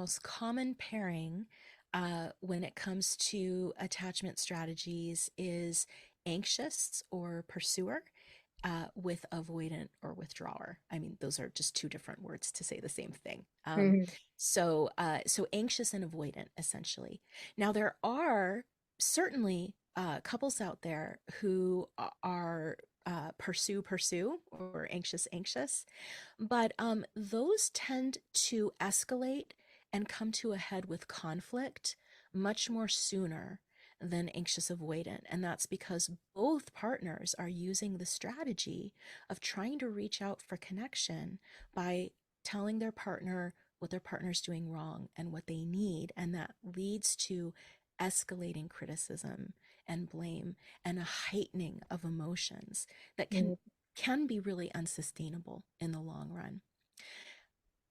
most common pairing when it comes to attachment strategies is anxious or pursuer with avoidant or withdrawer. I mean, those are just two different words to say the same thing. Mhm. So anxious and avoidant, essentially. Now, there are certainly couples out there who are pursue or anxious, but those tend to escalate and come to a head with conflict much more sooner than anxious avoidant. And that's because both partners are using the strategy of trying to reach out for connection by telling their partner what their partner's doing wrong and what they need. And that leads to escalating criticism and blame and a heightening of emotions that Mhm. can be really unsustainable in the long run.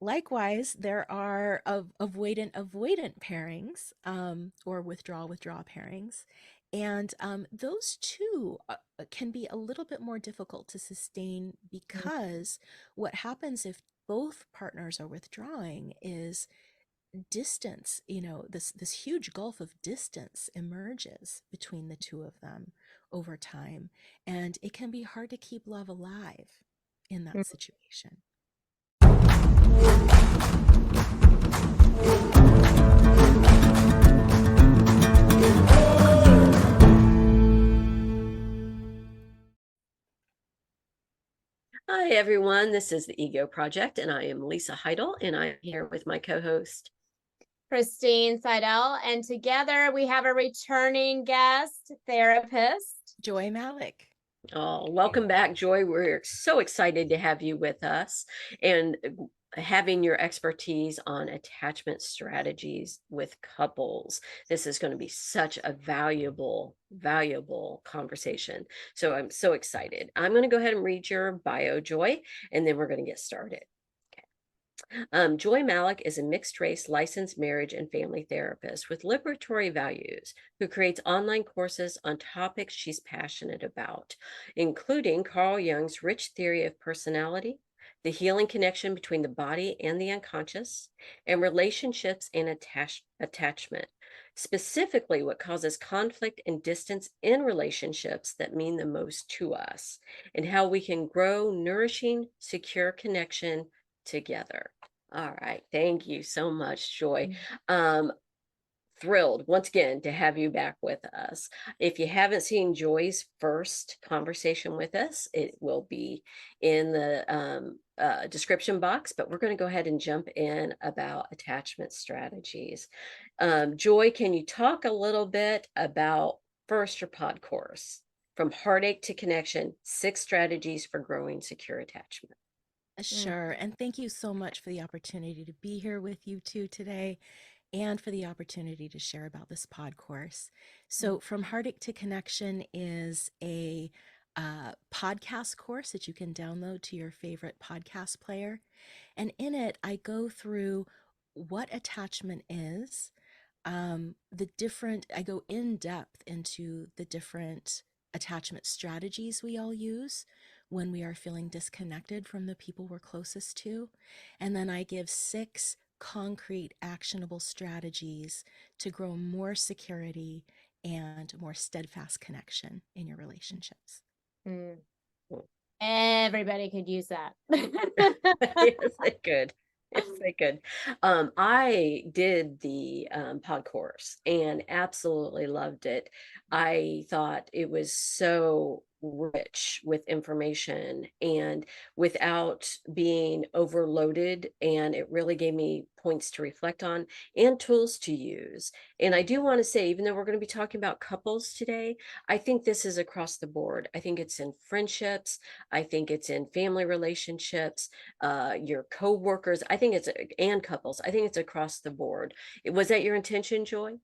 Likewise, there are avoidant pairings or withdraw pairings. And those two can be a little bit more difficult to sustain because what happens if both partners are withdrawing is distance, this huge gulf of distance emerges between the two of them over time. And it can be hard to keep love alive in that situation. Hi, everyone. This is the Ego Project, and I am Lisa Heidel, and I'm here with my co-host. Christine Seidel, and together we have a returning guest therapist. Joy Malek. Oh, welcome back, Joy. We're so excited to have you with us and having your expertise on attachment strategies with couples. This is going to be such a valuable conversation. So I'm so excited. I'm going to go ahead and read your bio, Joy, and then we're going to get started. Joy Malek is a mixed race licensed marriage and family therapist with liberatory values who creates online courses on topics she's passionate about, including Carl Jung's rich theory of personality, the healing connection between the body and the unconscious, and relationships and attachment. Specifically, what causes conflict and distance in relationships that mean the most to us, and how we can grow nourishing, secure connection together. All right. Thank you so much, Joy. Um, Thrilled once again to have you back with us. If you haven't seen Joy's first conversation with us, it will be in the description box, but we're going to go ahead and jump in about attachment strategies. Joy, can you talk a little bit about first your pod course, From Heartache to Connection, 6 strategies for growing secure attachment? Sure. And thank you so much for the opportunity to be here with you two today and for the opportunity to share about this pod course. So, From Heartache to Connection is a podcast course that you can download to your favorite podcast player. And in it, I go through what attachment is, I go in depth into the different attachment strategies we all use when we are feeling disconnected from the people we're closest to. And then I give 6 concrete, actionable strategies to grow more security and more steadfast connection in your relationships. Mm. Everybody could use that. Yes, they could. Yes, they could. I did the pod course and absolutely loved it. I thought it was so rich with information and without being overloaded, and it really gave me points to reflect on and tools to use. And I do want to say, even though we're going to be talking about couples today, I think this is across the board. I think it's in friendships. I think it's in family relationships, your co-workers. I think it's, and couples. I think it's across the board. Was that your intention, Joy?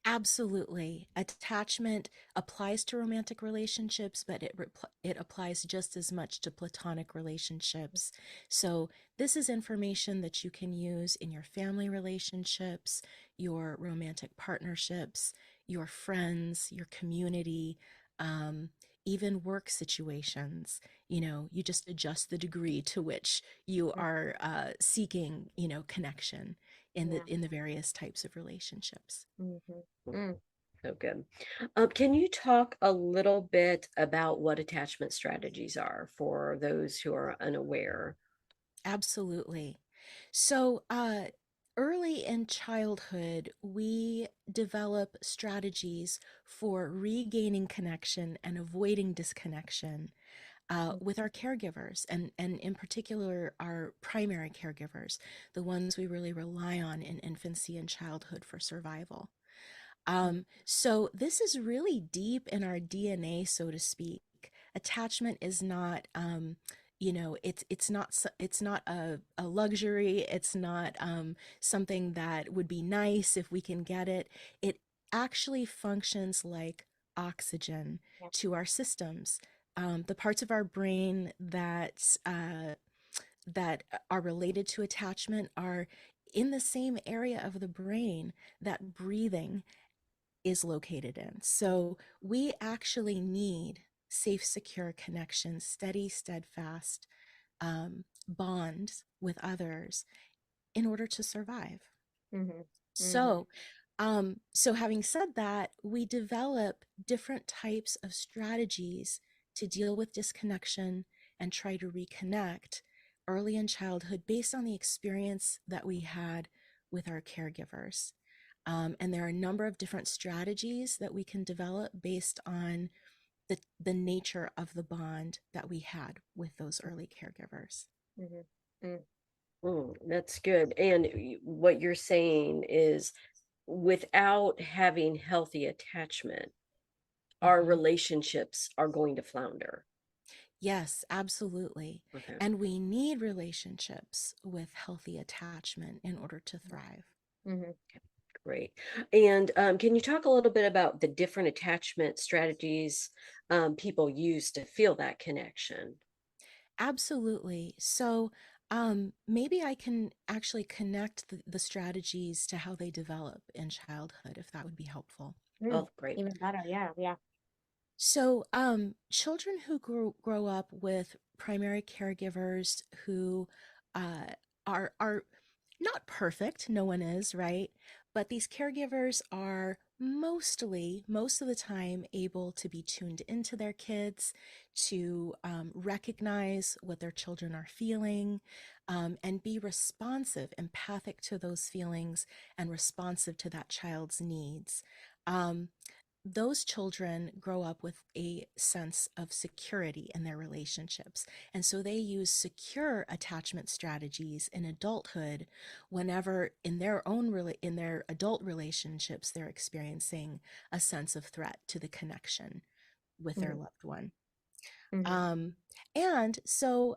Absolutely. Attachment applies to romantic relationships, but it applies just as much to platonic relationships. So, this is information that you can use in your family relationships, your romantic partnerships, your friends, your community, um, even work situations. You just adjust the degree to which you are seeking, connection Yeah. in the various types of relationships. Mm-hmm. So good. Can you talk a little bit about what attachment strategies are for those who are unaware? Absolutely. So, early in childhood, we develop strategies for regaining connection and avoiding disconnection with our caregivers, and in particular, our primary caregivers, the ones we really rely on in infancy and childhood for survival. So this is really deep in our DNA, so to speak. Attachment is not, it's not a luxury. It's not something that would be nice if we can get it. It actually functions like oxygen Yeah. to our systems. The parts of our brain that are related to attachment are in the same area of the brain that breathing is located in. So we actually need safe, secure connections, steady, steadfast bonds with others in order to survive. Mm-hmm. Mm-hmm. So, having said that, we develop different types of strategies to deal with disconnection and try to reconnect early in childhood based on the experience that we had with our caregivers. And there are a number of different strategies that we can develop based on the nature of the bond that we had with those early caregivers. Mm-hmm. That's good. And what you're saying is without having healthy attachment, our Mhm. relationships are going to flounder. Yes, absolutely. Okay. And we need relationships with healthy attachment in order to thrive. Mm-hmm. Great. And can you talk a little bit about the different attachment strategies people use to feel that connection? Absolutely. So, maybe I can actually connect the strategies to how they develop in childhood, if that would be helpful. Mm. Oh, great. Even better. Yeah. Yeah. So, children who grow up with primary caregivers who uh, are not perfect, no one is, right? But these caregivers are most of the time able to be tuned into their kids, to recognize what their children are feeling, and be responsive, empathic to those feelings, and responsive to that child's needs. Um, those children grow up with a sense of security in their relationships. And so they use secure attachment strategies in adulthood whenever in their adult relationships they're experiencing a sense of threat to the connection with their Mm-hmm. loved one. Mm-hmm. Um, and so,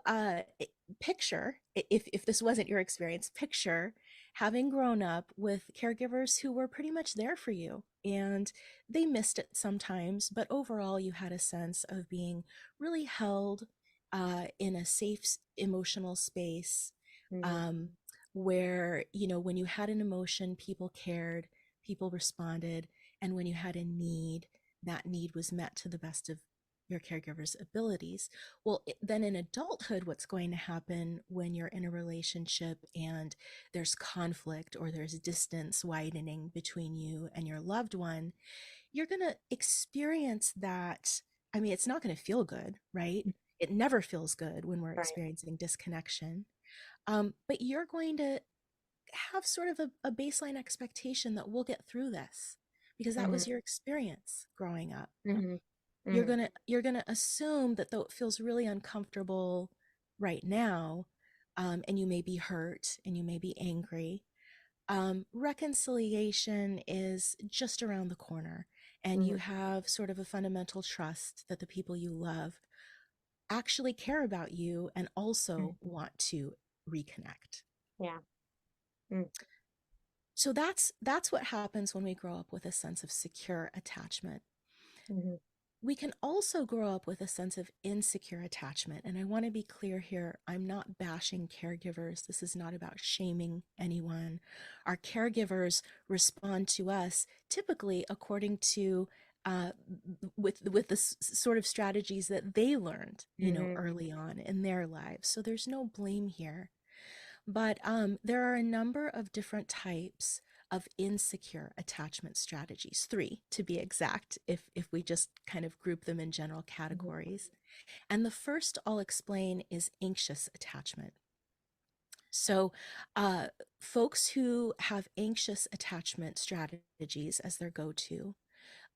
picture if this wasn't your experience, picture having grown up with caregivers who were pretty much there for you and they missed it sometimes, but overall, you had a sense of being really held in a safe emotional space Mm-hmm. um, where, when you had an emotion, people cared, people responded, and when you had a need, that need was met to the best of your caregiver's abilities. Well, then in adulthood, what's going to happen when you're in a relationship and there's conflict or there's distance widening between you and your loved one, you're going to experience that. I mean, it's not going to feel good, right? It never feels good when we're Right. experiencing disconnection. But you're going to have sort of a baseline expectation that we'll get through this because that Mm-hmm. was your experience growing up. Mm-hmm. you're Mm-hmm. gonna you're gonna assume that though it feels really uncomfortable right now, and you may be hurt and you may be angry, reconciliation is just around the corner, and Mm-hmm. you have sort of a fundamental trust that the people you love actually care about you and also want to reconnect. Yeah. Mm-hmm. So that's what happens when we grow up with a sense of secure attachment. Mm-hmm. We can also grow up with a sense of insecure attachment. And I want to be clear here, I'm not bashing caregivers. This is not about shaming anyone. Our caregivers respond to us typically according to with the sort of strategies that they learned, Mm-hmm. early on in their lives. So there's no blame here. But there are a number of different types of insecure attachment strategies, three to be exact, if we just kind of group them in general Mhm. categories. And the first I'll explain is anxious attachment. So, uh, folks who have anxious attachment strategies as their go to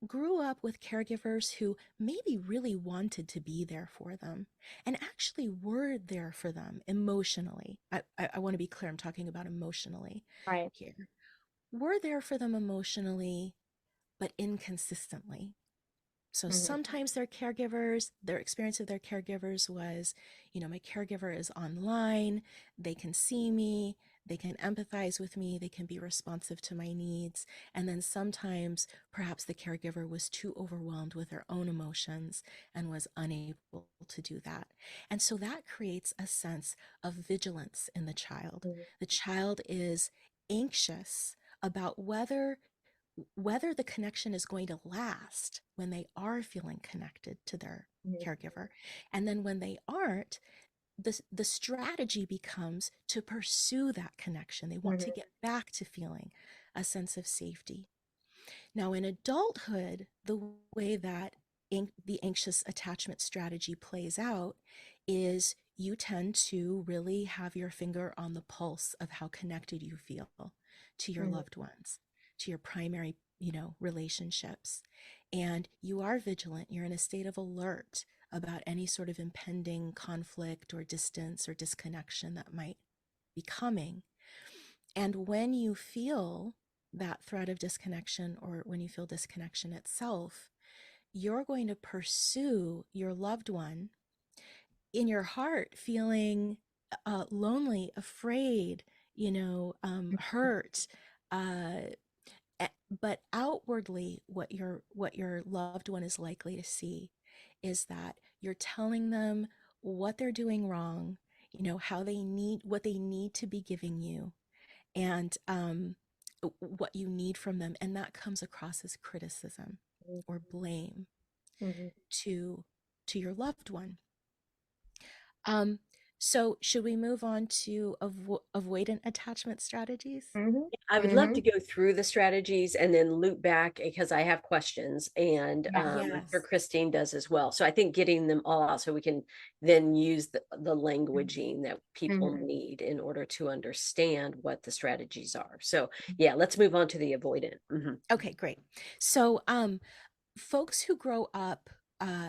grew up with caregivers who maybe really wanted to be there for them and actually were there for them emotionally. I want to be clear, I'm talking about emotionally Right. here. Were there for them emotionally, but inconsistently. So Mhm. sometimes their caregivers, their experience of their caregivers was, my caregiver is online, they can see me, they can empathize with me, they can be responsive to my needs. And then sometimes perhaps the caregiver was too overwhelmed with their own emotions and was unable to do that. And so that creates a sense of vigilance in the child. Mhm. The child is anxious about whether the connection is going to last when they are feeling connected to their Mhm. caregiver. And then when they aren't, the strategy becomes to pursue that connection. They want to Mhm. get back to feeling a sense of safety. Now, in adulthood, the way that the anxious attachment strategy plays out is you tend to really have your finger on the pulse of how connected you feel to your Mhm. loved ones, to your primary, relationships. And you are vigilant, you're in a state of alert about any sort of impending conflict or distance or disconnection that might be coming. And when you feel that threat of disconnection, or when you feel disconnection itself, you're going to pursue your loved one in your heart, feeling lonely, afraid, hurt. Uh, but outwardly, what your loved one is likely to see is that you're telling them what they're doing wrong, how they need what they need to be giving you, and what you need from them. And that comes across as criticism or blame Mhm. to your loved one. Um, so should we move on to avoidant attachment strategies? Mhm. I would love to Mhm. go through the strategies and then loop back because I have questions, and Yeah. I'm sure Yes. Christine does as well. So I think getting them all out so we can then use the Mhm. languaging that people Mhm. need in order to understand what the strategies are. So yeah, let's move on to the avoidant. Mhm. Okay, great. So, folks who grow up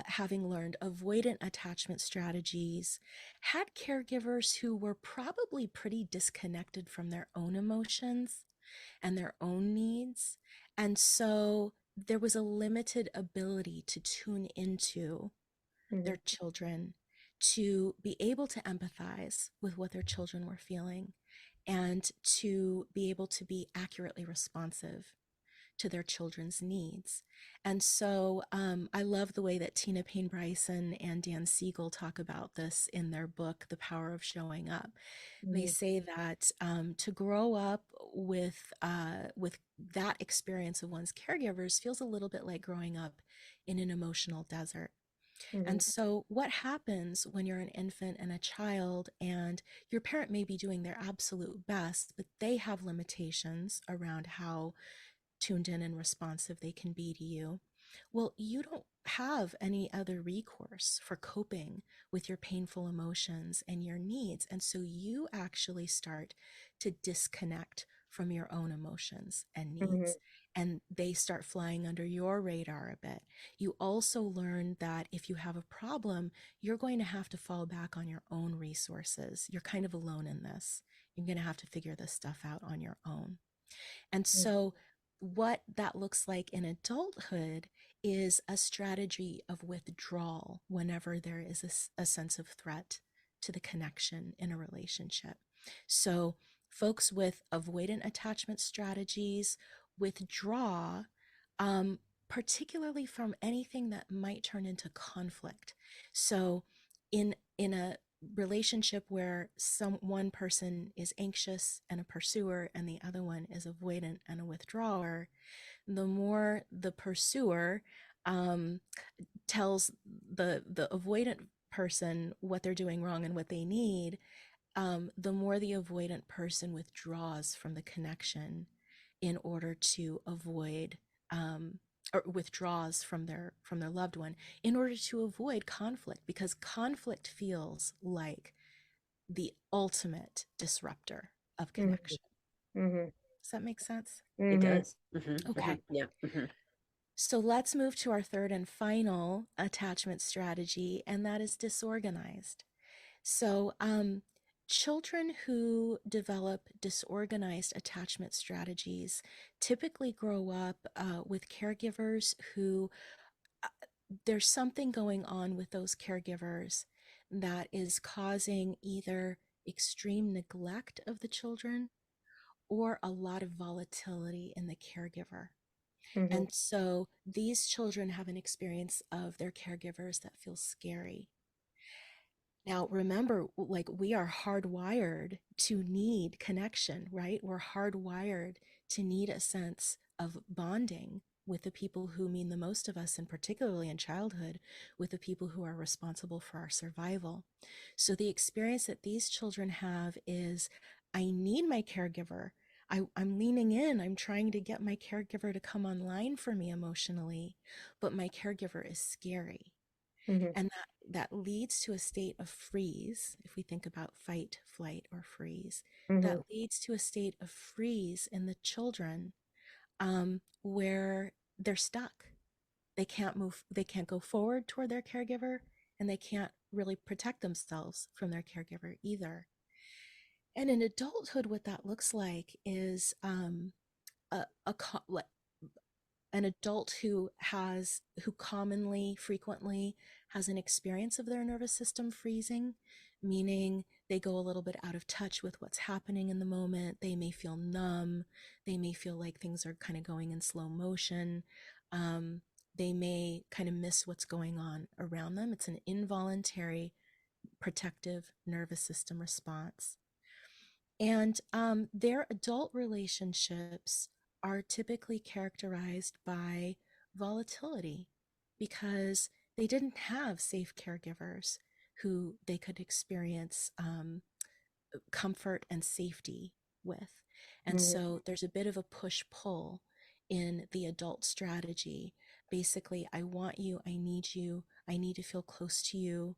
having learned avoidant attachment strategies had caregivers who were probably pretty disconnected from their own emotions and their own needs. And so there was a limited ability to tune into Mhm. their children, to be able to empathize with what their children were feeling, and to be able to be accurately responsive to their children's needs. And so I love the way that Tina Payne Bryson and Dan Siegel talk about this in their book, The Power of Showing Up. They Mhm. say that to grow up with that experience of one's caregivers feels a little bit like growing up in an emotional desert. And Mhm. so, what happens when you're an infant and a child, and your parent may be doing their absolute best, but they have limitations around how tuned in and responsive they can be to you? Well, you don't have any other recourse for coping with your painful emotions and your needs. And so you actually start to disconnect from your own emotions and Mhm. needs, and they start flying under your radar a bit. You also learn that if you have a problem, you're going to have to fall back on your own resources. You're kind of alone in this. You're going to have to figure this stuff out on your own. And Mhm. so, what that looks like in adulthood is a strategy of withdrawal whenever there is a sense of threat to the connection in a relationship. So, folks with avoidant attachment strategies withdraw, um, particularly from anything that might turn into conflict. So, in a relationship where one person is anxious and a pursuer and the other one is avoidant and a withdrawer, the more the pursuer um, tells the avoidant person what they're doing wrong and what they need, the more the avoidant person withdraws from the connection in order to avoid or withdraws from their loved one in order to avoid conflict, because conflict feels like the ultimate disruptor of Mm-hmm. connection. Mm-hmm. Does that make sense? It Mm-hmm. does. Okay. Yeah. So let's move to our third and final attachment strategy, and that is disorganized. So, children who develop disorganized attachment strategies typically grow up with caregivers who uh, there's something going on with those caregivers that is causing either extreme neglect of the children or a lot of volatility in the caregiver. Mm-hmm. And so these children have an experience of their caregivers that feels scary. Now, remember, like we are hardwired to need connection, right? We're hardwired to need a sense of bonding with the people who mean the most of us, and particularly in childhood, with the people who are responsible for our survival. So the experience that these children have is I need my caregiver. I'm leaning in. I'm trying to get my caregiver to come online for me emotionally, but my caregiver is scary. Mm-hmm. And that leads to a state of freeze. If we think about fight, flight, or freeze, that Mm-hmm. leads to a state of freeze in the children, where they're stuck. They can't move, they can't go forward toward their caregiver, and they can't really protect themselves from their caregiver either. And in adulthood, what that looks like is a an adult who commonly frequently has an experience of their nervous system freezing, meaning they go a little bit out of touch with what's happening in the moment. They may feel numb. They may feel like things are kind of going in slow motion. um, they may kind of miss what's going on around them. It's an involuntary protective nervous system response. And their adult relationships are typically characterized by volatility because they didn't have safe caregivers who they could experience comfort and safety with. And Mm-hmm. so there's a bit of a push pull in the adult strategy. Basically, I want you, I need to feel close to you,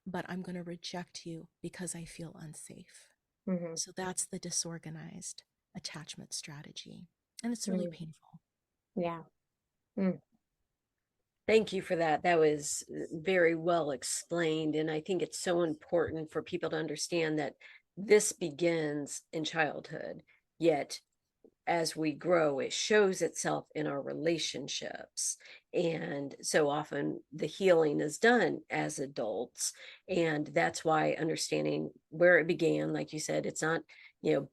but I'm going to reject you because I feel unsafe. Mm-hmm. So that's the disorganized attachment strategy. And it's really painful. Yeah. Mm-hmm. Thank you for that. That was very well explained. And I think it's so important for people to understand that this begins in childhood, yet as we grow, it shows itself in our relationships. And so often the healing is done as adults. And that's why understanding where it began, like you said, it's not,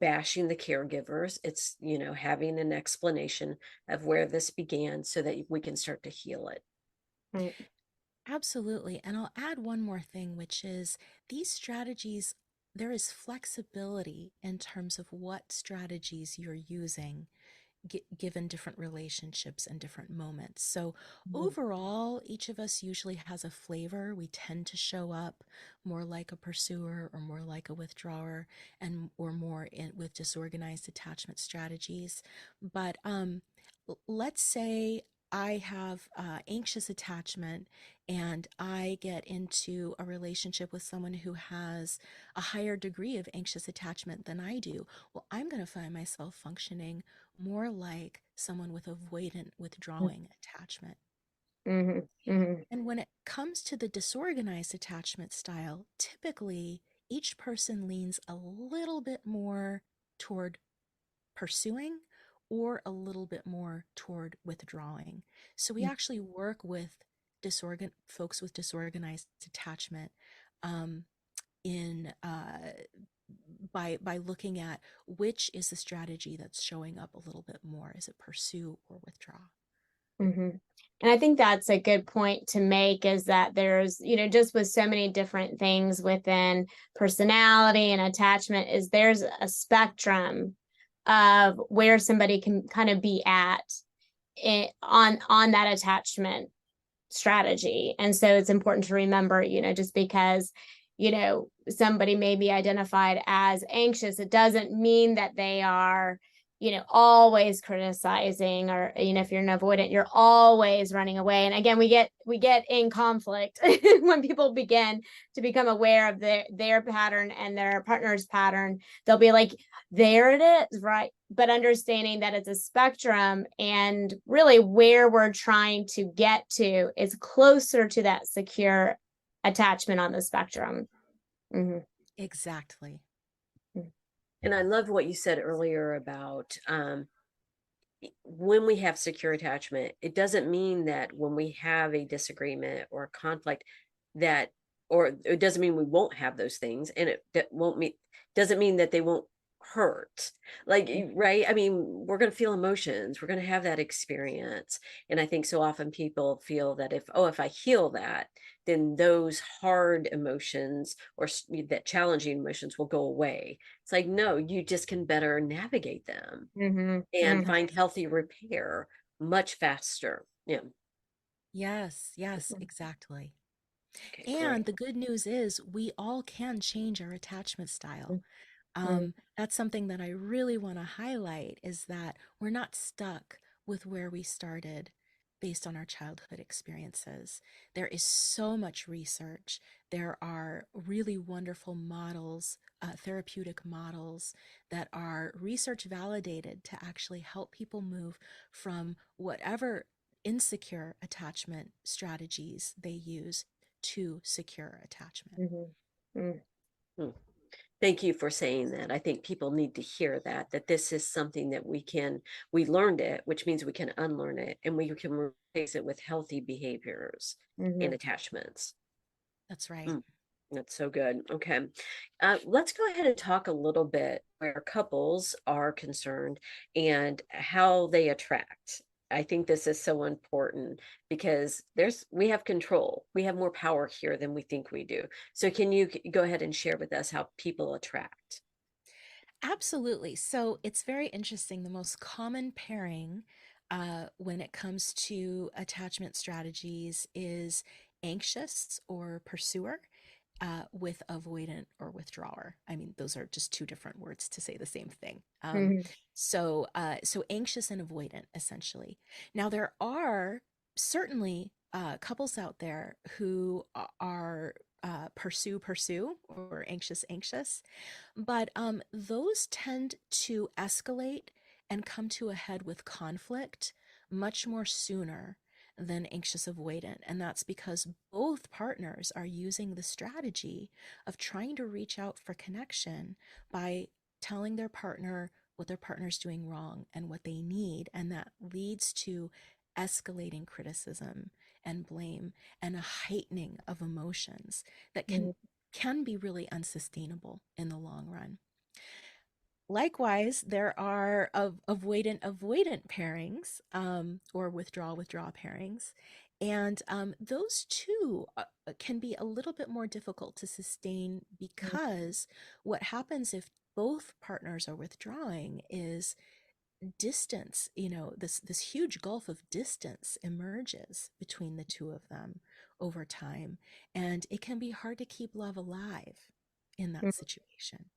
bashing the caregivers. It's, having an explanation of where this began so that we can start to heal it. Right. Absolutely. And I'll add one more thing, which is these strategies, there is flexibility in terms of what strategies you're using given different relationships and different moments. So overall, each of us usually has a flavor. We tend to show up more like a pursuer or more like a withdrawer, and or more in with disorganized attachment strategies. But let's say I have anxious attachment and I get into a relationship with someone who has a higher degree of anxious attachment than I do. Well, I'm going to find myself functioning more like someone with avoidant withdrawing attachment. Mm-hmm. Mm-hmm. And when it comes to the disorganized attachment style, typically each person leans a little bit more toward pursuing or a little bit more toward withdrawing. So we actually work with folks with disorganized attachment, um, in by looking at which is the strategy that's showing up a little bit more. Is it pursue or withdraw? Mm-hmm. And I think that's a good point to make, is that there's, just with so many different things within personality and attachment, is there's a spectrum of where somebody can kind of be at on that attachment strategy. And so it's important to remember, just because somebody may be identified as anxious, it doesn't mean that they are, always criticizing, or, if you're an avoidant, you're always running away. And again, we get in conflict when people begin to become aware of their pattern and their partner's pattern. They'll be like, there it is, right? But understanding that it's a spectrum, and really where we're trying to get to is closer to that secure attachment on the spectrum. Mm-hmm. Exactly. And I love what you said earlier about when we have secure attachment, it doesn't mean that when we have a disagreement or a conflict that, or it doesn't mean we won't have those things, and it that won't mean doesn't mean that they won't hurt. Like, right? I mean, we're going to feel emotions, we're going to have that experience. And I think so often people feel that if I heal that, then those hard emotions or that challenging emotions will go away. It's like, no, you just can better navigate them Mm-hmm. and Mm-hmm. find healthy repair much faster. Yeah. Yes, yes, exactly. Okay, And great. the good news is we all can change our attachment style. Mm-hmm. That's something that I really want to highlight, is that we're not stuck with where we started based on our childhood experiences. There is so much research. There are really wonderful models, therapeutic models that are research validated to actually help people move from whatever insecure attachment strategies they use to secure attachment. Mm-hmm. Hmm. Thank you for saying that. I think people need to hear that this is something that we learned it, which means we can unlearn it, and we can replace it with healthy behaviors Mm-hmm. and attachments. That's right. Mm, that's so good. Okay. Let's go ahead and talk a little bit where couples are concerned and how they attract. I think this is so important because we have control. We have more power here than we think we do. So can you go ahead and share with us how people attract? Absolutely. So it's very interesting. The most common pairing when it comes to attachment strategies is anxious or pursuer with avoidant or withdrawer. I mean, those are just two different words to say the same thing. Mm-hmm. So anxious and avoidant, essentially. Now, there are certainly couples out there who are pursue or anxious, but those tend to escalate and come to a head with conflict much more sooner than anxious avoidant. And that's because both partners are using the strategy of trying to reach out for connection by telling their partner what their partner's doing wrong and what they need. And that leads to escalating criticism and blame and a heightening of emotions that can be really unsustainable in the long run. Likewise, there are avoidant pairings, or withdraw pairings, and those too can be a little bit more difficult to sustain, because what happens if both partners are withdrawing is distance. This huge gulf of distance emerges between the two of them over time, and it can be hard to keep love alive in that situation.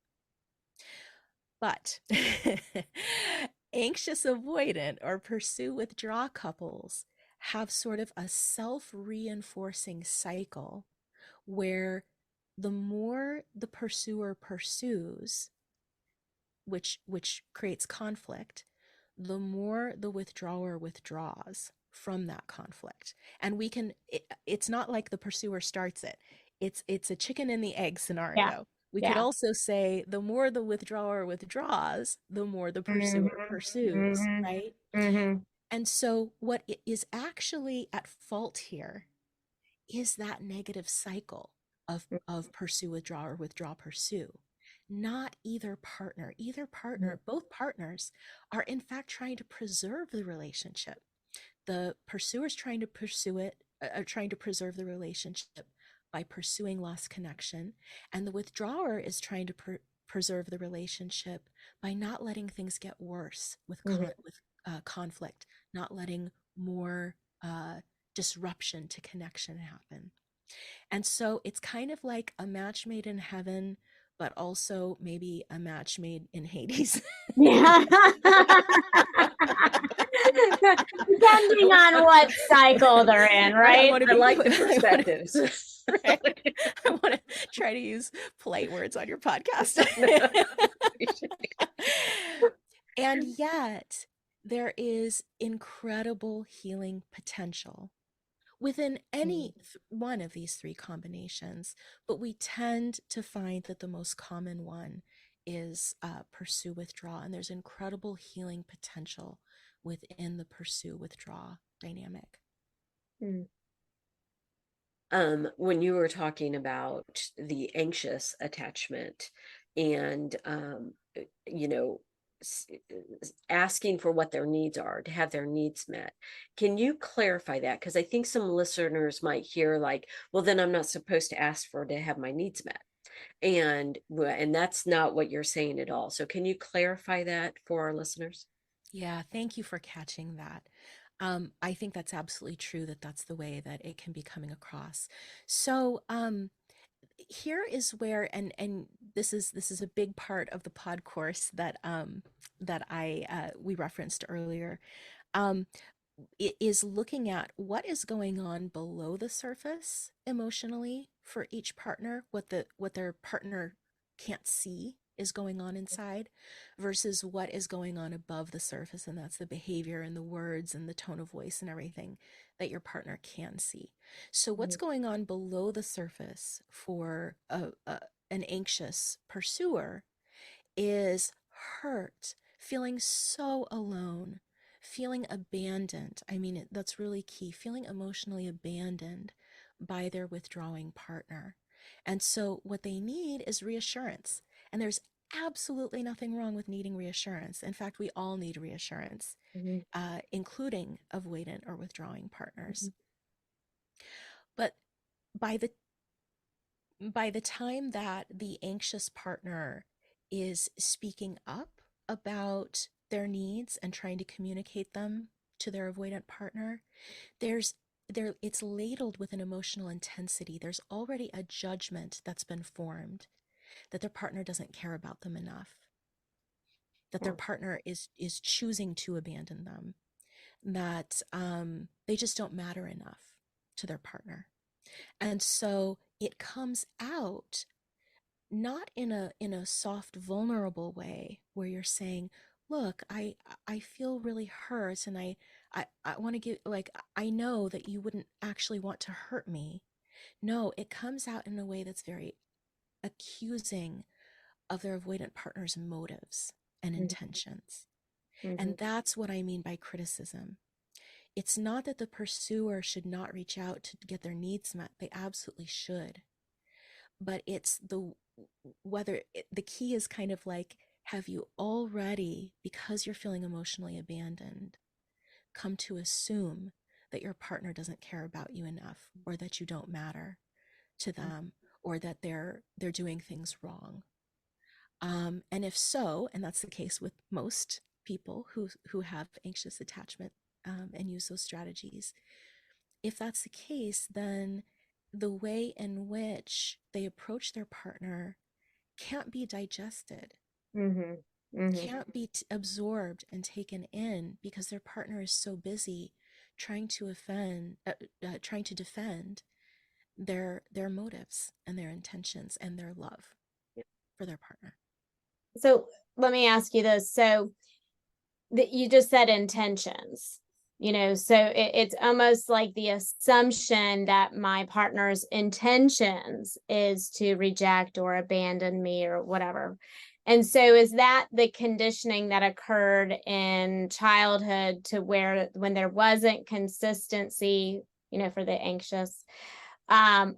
But anxious avoidant or pursue withdraw couples have sort of a self reinforcing cycle where the more the pursuer pursues, which creates conflict, the more the withdrawer withdraws from that conflict. And it's not like the pursuer starts it. It's a chicken and the egg Yeah. scenario. We could Yeah. also say the more the withdrawer withdraws, the more the pursuer Mm-hmm. pursues, right? Mm-hmm. Mm-hmm. And so what is actually at fault here is that negative cycle of pursue, withdraw, or withdraw, pursue. Not either partner. Either partner, both partners are in fact trying to preserve the relationship. The pursuer is trying to pursue it, trying to preserve the relationship by pursuing lost connection, and the withdrawer is trying to preserve the relationship by not letting things get worse with conflict, not letting more disruption to connection happen. And so it's kind of like a match made in heaven, but also maybe a match made in Hades. Yeah. Depending on what cycle they're in, I right? want to I be like the I wanna, perspectives. right? I want to try to use polite words on your podcast. And yet, there is incredible healing potential within any one of these three combinations, but we tend to find that the most common one is pursue withdraw, and there's incredible healing potential within the pursue withdraw dynamic. Mm. When you were talking about the anxious attachment and you know, asking for what their needs are to have their needs met, can you clarify that? Because I think some listeners might hear like, well, then I'm not supposed to ask for to have my needs met, and that's not what you're saying at all. So can you clarify that for our listeners? Yeah, thank you for catching that. I think that's absolutely true that that's the way that it can be coming across. So, here is where, and this is a big part of the pod course that that I we referenced earlier. Um, it is looking at what is going on below the surface emotionally for each partner, what their partner can't see is going on inside versus what is going on above the surface, and that's the behavior and the words and the tone of voice and everything that your partner can see. So what's going on below the surface for an anxious pursuer is hurt, feeling so alone, feeling abandoned. I mean, that's really key, feeling emotionally abandoned by their withdrawing partner. And so, what they need is reassurance. And there's absolutely nothing wrong with needing reassurance. In fact, we all need reassurance, Mhm. including avoidant or withdrawing partners. Mhm. But by the time that the anxious partner is speaking up about their needs and trying to communicate them to their avoidant partner, there's it's ladled with an emotional intensity. There's already a judgment that's been formed that their partner doesn't care about them enough, that their Yeah. partner is choosing to abandon them, that they just don't matter enough to their partner. And so it comes out not in a soft vulnerable way where you're saying, look, I feel really hurt, and I want to give, like, I know that you wouldn't actually want to hurt me. No, it comes out in a way that's very accusing of their avoidant partner's motives and Mhm. intentions. Mhm. And that's what I mean by criticism. It's not that the pursuer should not reach out to get their needs met, they absolutely should, but it's the the key is kind of like, have you already, because you're feeling emotionally abandoned, come to assume that your partner doesn't care about you enough, or that you don't matter to them, or that they're doing things wrong? And if so, and that's the case with most people who have anxious attachment, and use those strategies, if that's the case, then the way in which they approach their partner can't be digested, Mhm. Mhm. can't be absorbed and taken in, because their partner is so busy trying to trying to defend their motives and their intentions and their love for their partner. So let me ask you this. So that you just said intentions, so it's almost like the assumption that my partner's intentions is to reject or abandon me or whatever. And so is that the conditioning that occurred in childhood, to where when there wasn't consistency, for the anxious,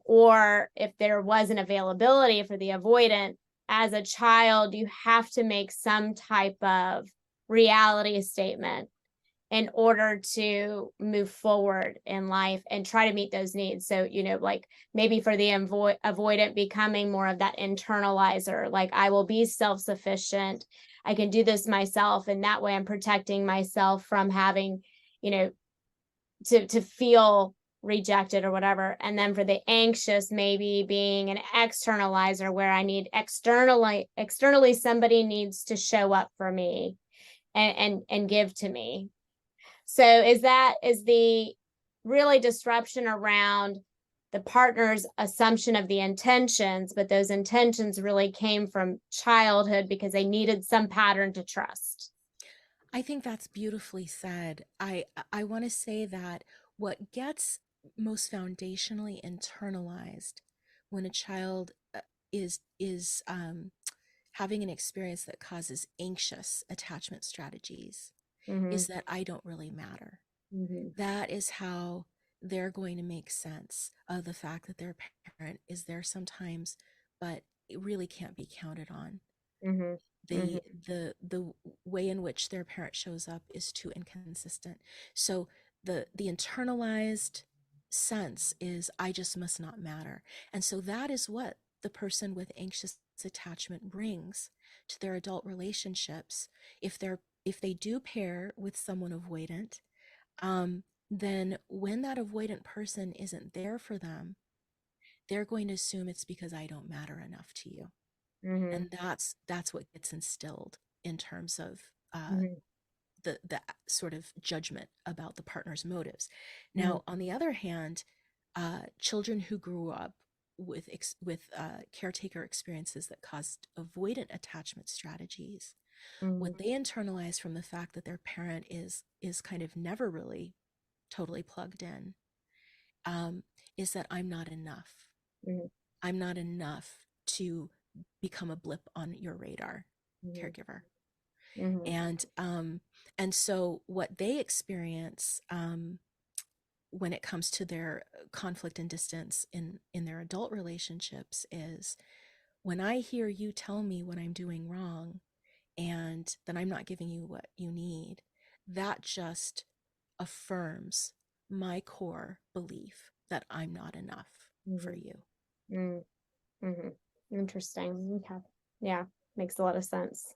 or if there wasn't availability for the avoidant, as a child, you have to make some type of reality statement in order to move forward in life and try to meet those needs. So, like maybe for the avoidant, becoming more of that internalizer, like I will be self-sufficient, I can do this myself, and that way I'm protecting myself from having, you know, to feel rejected or whatever. And then for the anxious, maybe being an externalizer where I need externally somebody needs to show up for me and give to me. So is the really disruption around the partner's assumption of the intentions, but those intentions really came from childhood because they needed some pattern to trust. I think that's beautifully said. I want to say that what gets most foundationally internalized when a child is having an experience that causes anxious attachment strategies Mm-hmm. is that I don't really matter. Mm-hmm. That is how they're going to make sense of the fact that their parent is there sometimes, but it really can't be counted on. Mm-hmm. Mm-hmm. The way in which their parent shows up is too inconsistent. So the internalized sense is I just must not matter. And so that is what the person with anxious attachment brings to their adult relationships. If they do pair with someone avoidant, then when that avoidant person isn't there for them, they're going to assume it's because I don't matter enough to you. Mm-hmm. And that's what gets instilled in terms of Mm-hmm. the sort of judgment about the partner's motives. Mm-hmm. Now, on the other hand, children who grew up with caretaker experiences that caused avoidant attachment strategies, Mm-hmm. what they internalize from the fact that their parent is kind of never really totally plugged in, um, is that I'm not enough. Mm-hmm. I'm not enough to become a blip on your radar, caregiver. Mm-hmm. And so what they experience, when it comes to their conflict and distance in their adult relationships is when I hear you tell me what I'm doing wrong and that I'm not giving you what you need, that just affirms my core belief that I'm not enough for Mm-hmm. you. Mm-hmm. Interesting. Okay. Yeah, makes a lot of sense.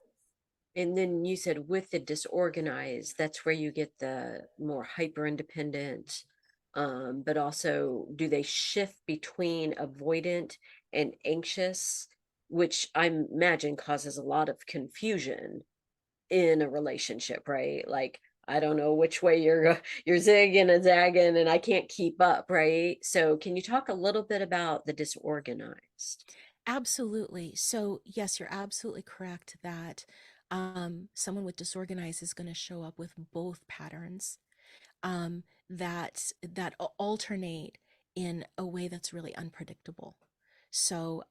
And then you said with the disorganized, that's where you get the more hyper independent. But also, do they shift between avoidant and anxious, which I imagine causes a lot of confusion in a relationship, right? Like, I don't know which way you're zigging and zagging, and I can't keep up, right? So, can you talk a little bit about the disorganized? Absolutely. So, yes, you're absolutely correct that someone with disorganized is going to show up with both patterns, that alternate in a way that's really unpredictable. So,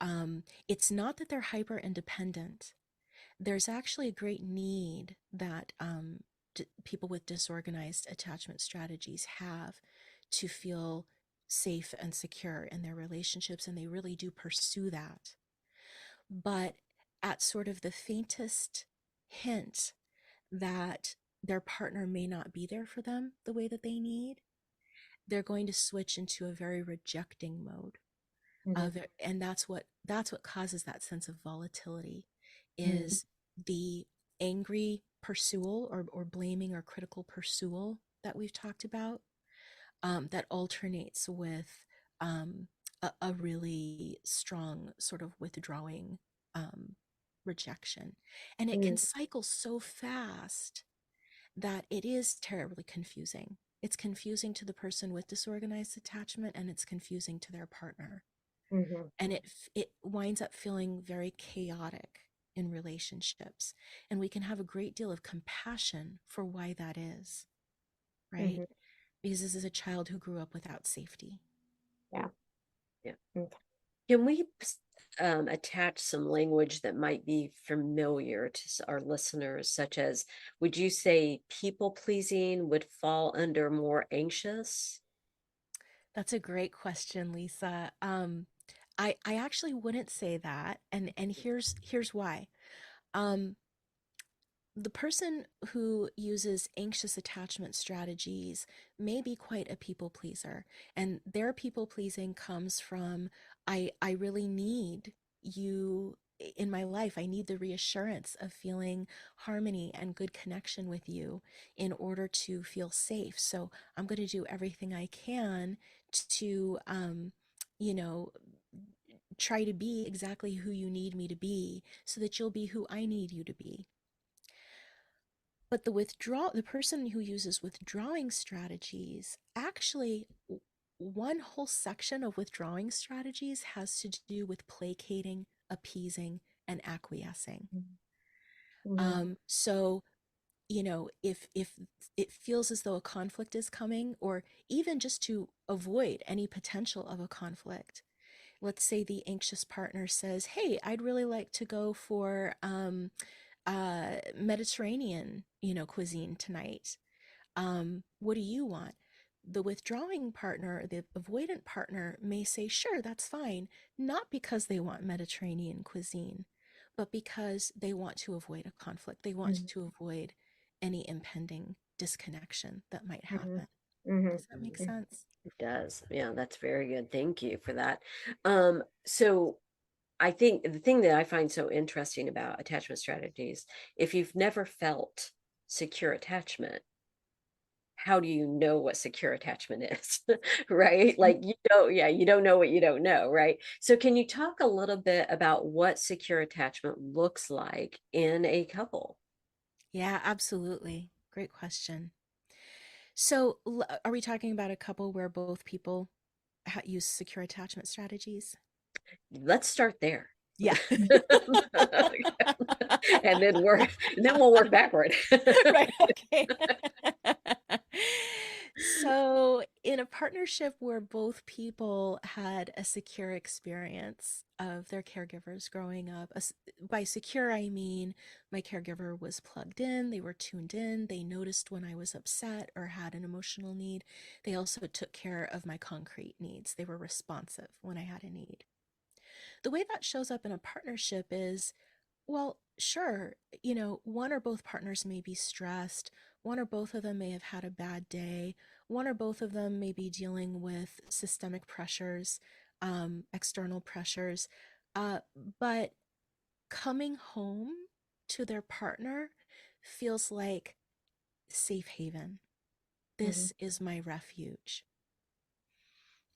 it's not that they're hyper independent. There's actually a great need that people with disorganized attachment strategies have to feel safe and secure in their relationships, and they really do pursue that. But at sort of the faintest hint that their partner may not be there for them the way that they need, they're going to switch into a very rejecting mode Mm-hmm. of it, and that's what causes that sense of volatility Mm-hmm. is the angry pursual or blaming or critical pursual that we've talked about, that alternates with a really strong sort of withdrawing, um, rejection. And it can cycle so fast that it is terribly confusing. It's confusing to the person with disorganized attachment, and it's confusing to their partner. Mm-hmm. And it winds up feeling very chaotic in relationships. And we can have a great deal of compassion for why that is, right? Mm-hmm. Because this is a child who grew up without safety. Yeah. Yeah. Okay. Can we attach some language that might be familiar to our listeners, such as, would you say people pleasing would fall under more anxious? That's a great question, Lisa. I actually wouldn't say that, and here's why. Um, the person who uses anxious attachment strategies may be quite a people pleaser, and their people pleasing comes from I really need you in my life. I need the reassurance of feeling harmony and good connection with you in order to feel safe. So I'm going to do everything I can to, you know, try to be exactly who you need me to be so that you'll be who I need you to be. But the person who uses withdrawing strategies, actually, one whole section of withdrawing strategies has to do with placating, appeasing, and acquiescing. Mhm. So, if it feels as though a conflict is coming, or even just to avoid any potential of a conflict, let's say the anxious partner says, "Hey, I'd really like to go for Mediterranean, cuisine tonight. What do you want?" The withdrawing partner, the avoidant partner may say, "Sure, that's fine," not because they want Mediterranean cuisine, but because they want to avoid a conflict. They want Mhm. to avoid any impending disconnection that might Mhm. happen. Mhm. Does that make Mhm. sense? It does. Yeah, that's very good. Thank you for that. So I think the thing that I find so interesting about attachment strategies, if you've never felt secure attachment, how do you know what secure attachment is? Right? Like you don't, yeah, you don't know what you don't know, right? So can you talk a little bit about what secure attachment looks like in a couple? Yeah, absolutely. Great question. So, are we talking about a couple where both people use secure attachment strategies? Let's start there. Yeah. And then work, and then we'll work backward. Right. Okay. So, in a partnership where both people had a secure experience of their caregivers growing up, by secure, I mean my caregiver was plugged in, they were tuned in, they noticed when I was upset or had an emotional need. They also took care of my concrete needs. They were responsive when I had a need. The way that shows up in a partnership is, well, sure, one or both partners may be stressed, one or both of them may have had a bad day, one or both of them may be dealing with systemic pressures, external pressures, uh, but coming home to their partner feels like safe haven. Mhm. This is my refuge.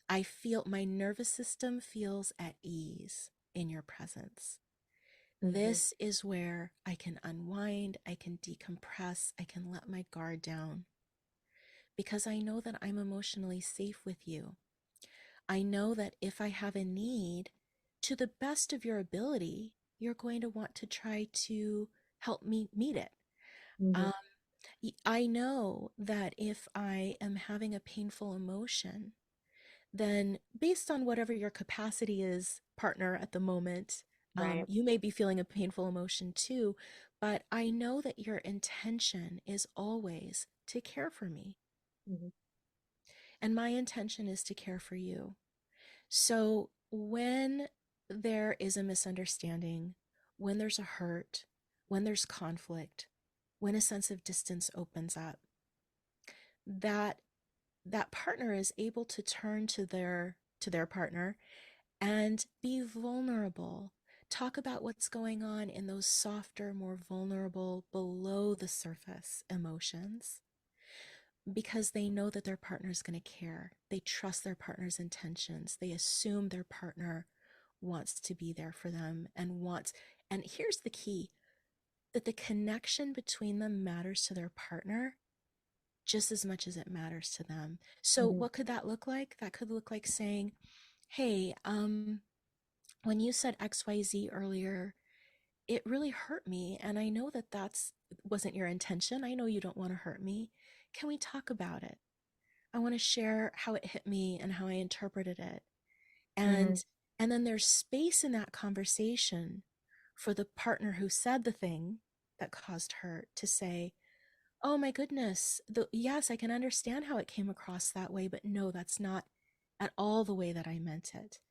I feel my nervous system feels at ease in your presence. Mhm. This is where I can unwind, I can decompress, I can let my guard down because I know that I'm emotionally safe with you. I know that if I have a need, to the best of your ability, you're going to want to try to help me meet it. Mhm. Um, I know that if I am having a painful emotion, then based on whatever your capacity is, partner, at the moment, Right. you may be feeling a painful emotion too, but I know that your intention is always to care for me. Mhm. And my intention is to care for you. So when there is a misunderstanding, when there's a hurt, when there's conflict, when a sense of distance opens up, that that partner is able to turn to their partner and be vulnerable. Talk about what's going on in those softer, more vulnerable, below the surface emotions because they know that their partner is going to care. They trust their partner's intentions. They assume their partner wants to be there for them and here's the key, that the connection between them matters to their partner just as much as it matters to them. So, Mhm. what could that look like? That could look like saying, "Hey, when you said XYZ earlier, it really hurt me. And I know that wasn't your intention. I know you don't want to hurt me. Can we talk about it? I want to share how it hit me and how I interpreted it." Mhm. And then there's space in that conversation for the partner who said the thing that caused hurt to say, "Oh my goodness, yes, I can understand how it came across that way, but no, that's not at all the way that I meant it.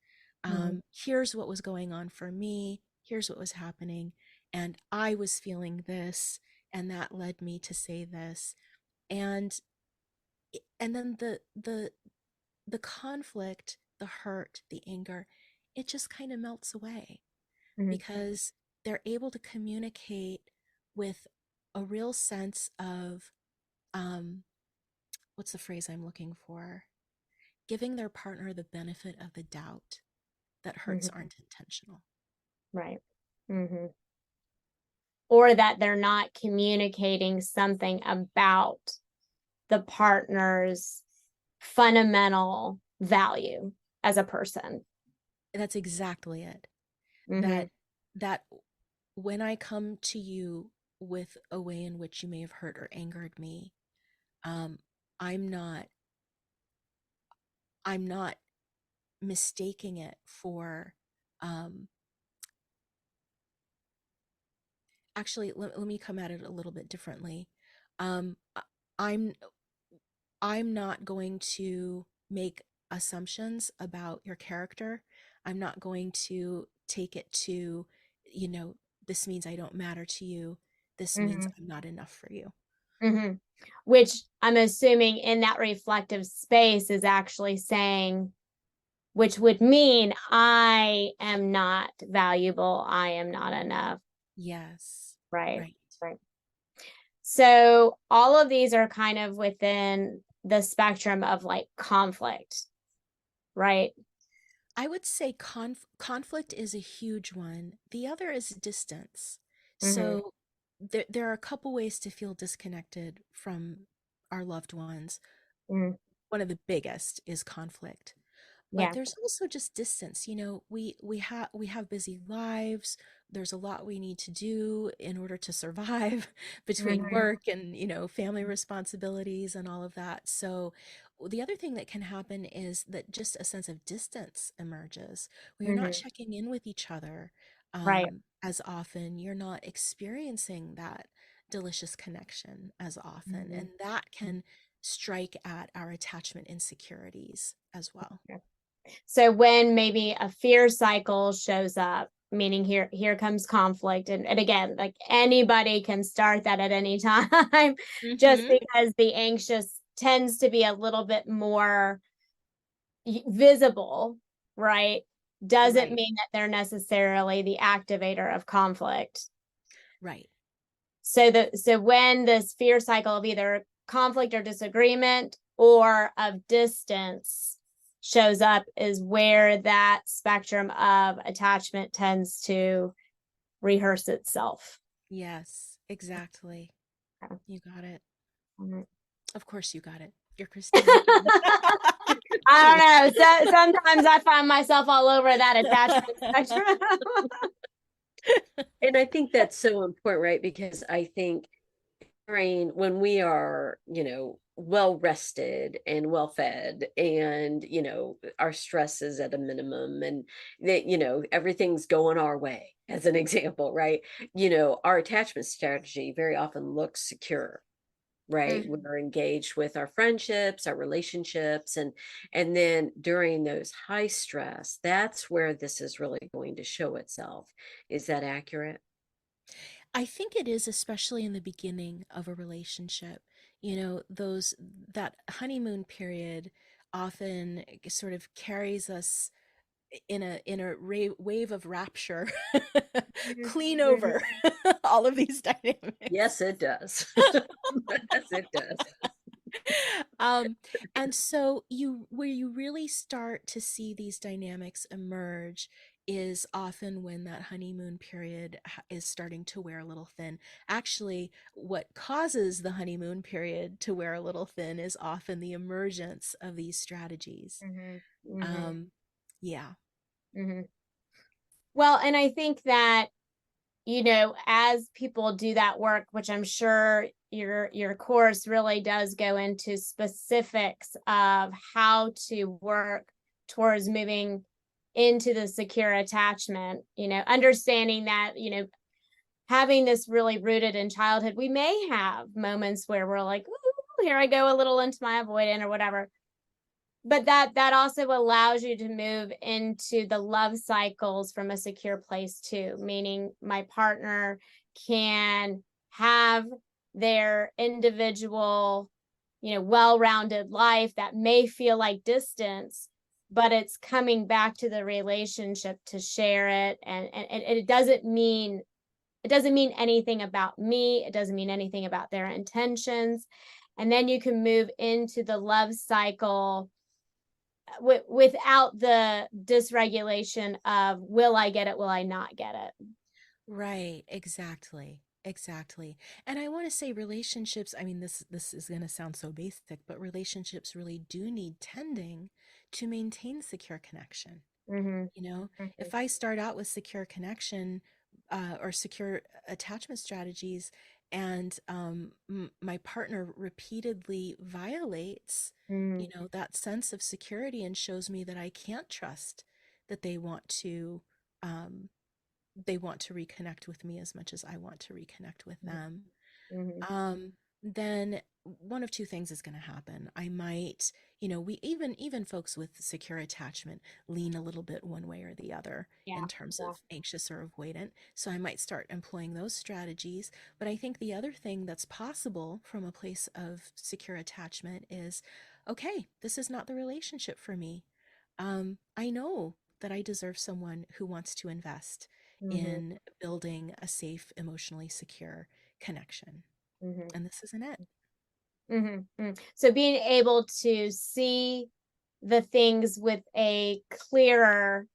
Mhm. Here's what was going on for me. Here's what was happening. And I was feeling this, and that led me to say this." And and then the conflict, the hurt, the anger, it just kind of melts away. because they're able to communicate with a real sense of, um, what's the phrase I'm looking for? Giving their partner the benefit of the doubt that hurts Mm-hmm. aren't intentional. Right. Mm-hmm. Or that they're not communicating something about the partner's fundamental value as a person. That's exactly it. Mm-hmm. That that when I come to you with a way in which you may have hurt or angered me, um, I'm not I'm not mistaking it for, um, actually let me come at it a little bit differently. Um, I- I'm I'm not going to make assumptions about your character. I'm not going to take it to, you know, this means I don't matter to you. This means Mm-hmm. I'm not enough for you. Mm-hmm. Which I'm assuming in that reflective space is actually saying, which would mean I am not valuable, I am not enough. Yes. Right. Right. Right. So all of these are kind of within the spectrum of like conflict, right? I would say conflict is a huge one. The other is distance. Mm-hmm. So there are a couple ways to feel disconnected from our loved ones. Mm-hmm. One of the biggest is conflict. But Yeah. there's also just distance. You know, we have busy lives. There's a lot we need to do in order to survive between Mm-hmm. work and, family responsibilities and all of that. So the other thing that can happen is that just a sense of distance emerges. We are not Mm-hmm. checking in with each other, Right. as often. You're not experiencing that delicious connection as often, Mm-hmm. and that can strike at our attachment insecurities as well. So when maybe a fear cycle shows up, meaning here comes conflict, and again, like anybody can start that at any time, just Mm-hmm. because the anxious tends to be a little bit more visible, right? Doesn't Right. mean that they're necessarily the activator of conflict. Right. So when this fear cycle of either conflict or disagreement or of distance shows up is where that spectrum of attachment tends to rehearse itself. Yes, exactly. You got it. Mhm. Of course you got it. You're Christine. I don't know. So sometimes I find myself all over that attachment spectrum. And I think that's so important, right? Because I think when we are, well rested and well fed, and, our stress is at a minimum, and that, everything's going our way, as an example, right? Our attachment strategy very often looks secure, right? Mhm. We're engaged with our friendships, our relationships, and then during those high stress, that's where this is really going to show itself. Is that accurate? I think it is, especially in the beginning of a relationship. Those that honeymoon period often sort of carries us in a wave of rapture, Mhm. clean Mhm. over all of these dynamics. Yes, it does. Yes, it does. um, and so where you really start to see these dynamics emerge is often when that honeymoon period is starting to wear a little thin. Actually, what causes the honeymoon period to wear a little thin is often the emergence of these strategies. Mhm. Mhm. Um, yeah. Mhm. Well, and I think that, as people do that work, which I'm sure your course really does go into specifics of how to work towards moving into the secure attachment, understanding that, having this really rooted in childhood, we may have moments where we're like, ooh, here I go a little into my avoidant or whatever. But that also allows you to move into the love cycles from a secure place too, meaning my partner can have their individual, well-rounded life that may feel like distance, but it's coming back to the relationship to share it. And it doesn't mean anything about me. It doesn't mean anything about their intentions. And then you can move into the love cycle without the dysregulation of, will I get it? Will I not get it? Right, exactly. Exactly. And I want to say relationships, I mean this is going to sound so basic, but relationships really do need tending to maintain secure connection. Mm-hmm. You know, Mm-hmm. if I start out with secure connection or secure attachment strategies, and my partner repeatedly violates, Mm-hmm. that sense of security and shows me that I can't trust that um, they want to reconnect with me as much as I want to reconnect with them, Mm-hmm. um, then one of two things is going to happen. I might, we even folks with secure attachment lean a little bit one way or the other Yeah. in terms Yeah. of anxious or avoidant. So I might start employing those strategies. But I think the other thing that's possible from a place of secure attachment is, okay, this is not the relationship for me. I know that I deserve someone who wants to invest Mm-hmm. in building a safe, emotionally secure connection. Mm-hmm. And this isn't it. Mm-hmm. So being able to see the things with a clearer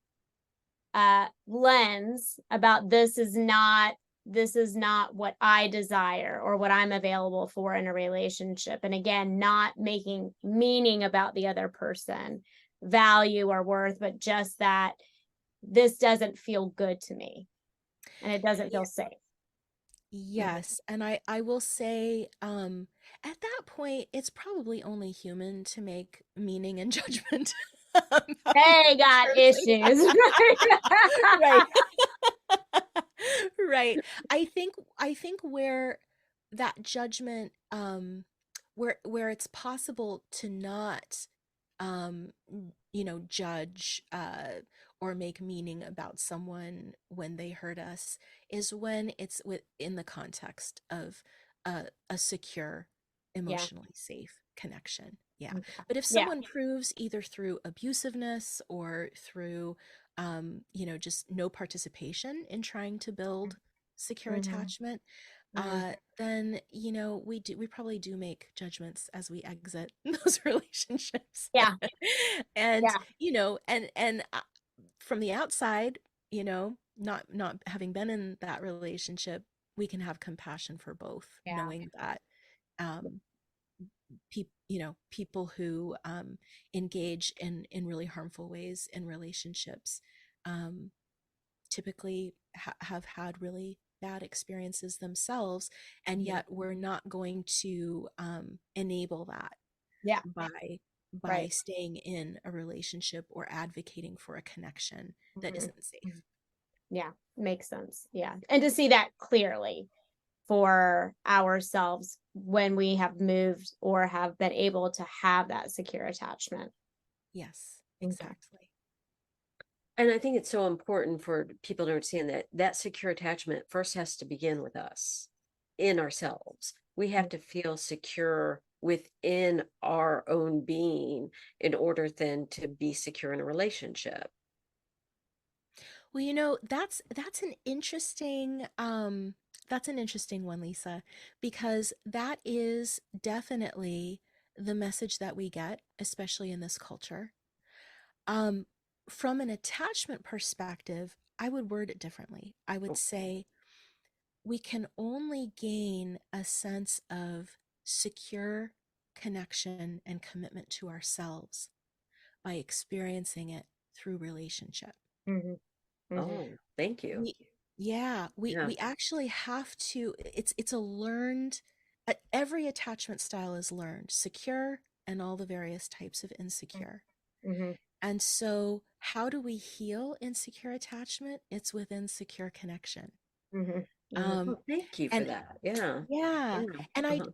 lens about, this is not what I desire or what I'm available for in a relationship. And again, not making meaning about the other person, value or worth, but just that this doesn't feel good to me and it doesn't Yeah. feel safe. Mhm. Yes. And I will say, at that point, it's probably only human to make meaning and judgment about the They other got person. issues. Right. Right. I think where that judgment, where it's possible to not judge or make meaning about someone when they hurt us is when it's within the context of a secure, Yeah. emotionally safe connection. Yeah. Okay. But if Yeah. someone proves either through abusiveness or through just no participation in trying to build secure Hmm. attachment, Hmm. then we probably do make judgments as we exit those relationships. Yeah. And Yeah. from the outside, not having been in that relationship, we can have compassion for both, Yeah. knowing that um people who engage in really harmful ways in relationships um typically have had really bad experiences themselves, and Mhm. yet we're not going to enable that Yeah. by Right. staying in a relationship or advocating for a connection that Mhm. isn't safe. Mhm. Yeah. Makes sense. Yeah. And to see that clearly for ourselves when we have moved or have been able to have that secure attachment. Yes, Okay. exactly. And I think it's so important for people to understand that that secure attachment first has to begin with us, in ourselves. We have to feel secure within our own being in order then to be secure in a relationship. Well, that's an interesting one, Lisa, because that is definitely the message that we get, especially in this culture. Um, from an attachment perspective, I would word it differently. I would say we can only gain a sense of secure connection and commitment to ourselves by experiencing it through relationship. Mhm. Mhm. Oh, thank you. We, yeah, Yeah. we actually have to, it's a learned, every attachment style is learned, secure and all the various types of insecure. Mhm. And so how do we heal insecure attachment? It's within secure connection. Mhm. Mhm. Um, Oh, thank you for and that. Yeah. yeah, Yeah. and Uh-huh.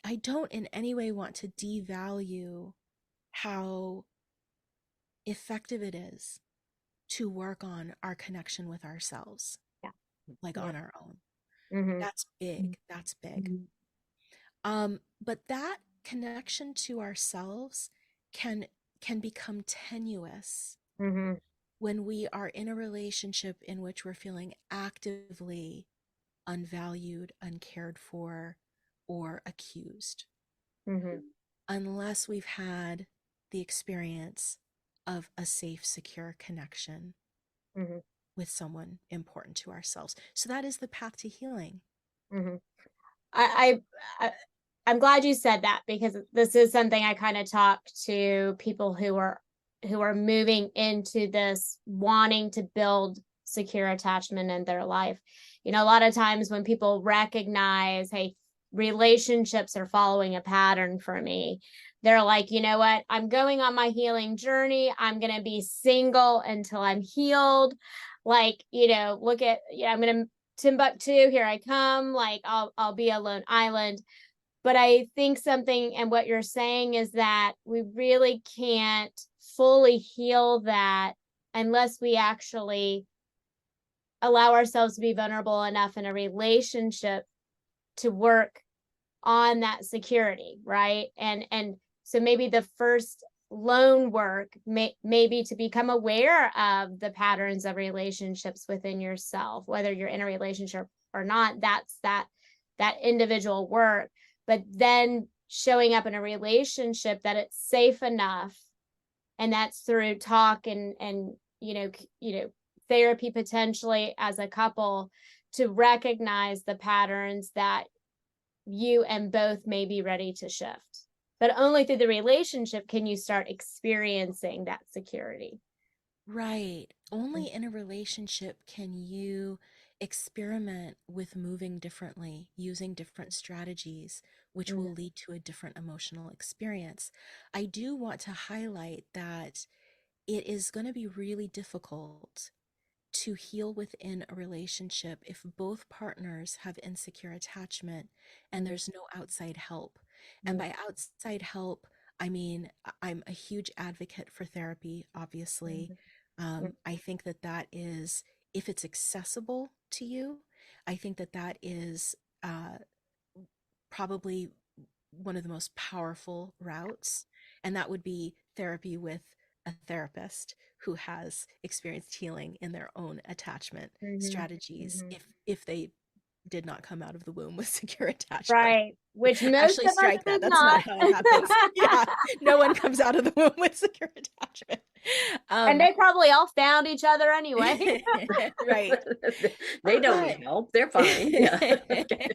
I don't in any way want to devalue how effective it is to work on our connection with ourselves, Yeah. like Yeah. on our own. Mhm. That's big. That's big. Mhm. But that connection to ourselves can can become tenuous Mm-hmm. when we are in a relationship in which we're feeling actively unvalued, uncared for, or accused, Mm-hmm. unless we've had the experience of a safe, secure connection Mm-hmm. with someone important to ourselves. So that is the path to healing. Mm-hmm. I, I I'm glad you said that, because this is something I kind of talk to people who are moving into this, wanting to build secure attachment in their life. You know, a lot of times when people recognize, hey, relationships are following a pattern for me, they're like, you know what, I'm going on my healing journey. I'm going to be single until I'm healed. Like, you know, look at, yeah, I'm going to Timbuktu, here I come. Like, I'll be a lone island. But I think something, and what you're saying is that we really can't fully heal that unless we actually allow ourselves to be vulnerable enough in a relationship to work on that security, right? And so maybe the first loan work maybe to become aware of the patterns of relationships within yourself, whether you're in a relationship or not. That's that individual work. But then showing up in a relationship that it's safe enough, and that's through talk and therapy, potentially as a couple, to recognize the patterns that you and both may be ready to shift. But only through the relationship can you start experiencing that security. Right. Only in a relationship can you experiment with moving differently, using different strategies, which will Mhm. lead to a different emotional experience. I do want to highlight that it is going to be really difficult to heal within a relationship if both partners have insecure attachment and Mhm. there's no outside help. And Mhm. by outside help, I mean, I'm a huge advocate for therapy, obviously. Mhm. I think that that is, if it's accessible to you, I think that that is uh, probably one of the most powerful routes, and that would be therapy with a therapist who has experienced healing in their own attachment Mhm. strategies Mhm. if they did not come out of the womb with secure attachment. Right. Which most Actually, of us strike that. did That's not not. how it happens. Yeah, no one comes out of the womb with secure attachment. And Um, they probably all found each other anyway. right. They don't But need help. They're fine. Yeah. Okay.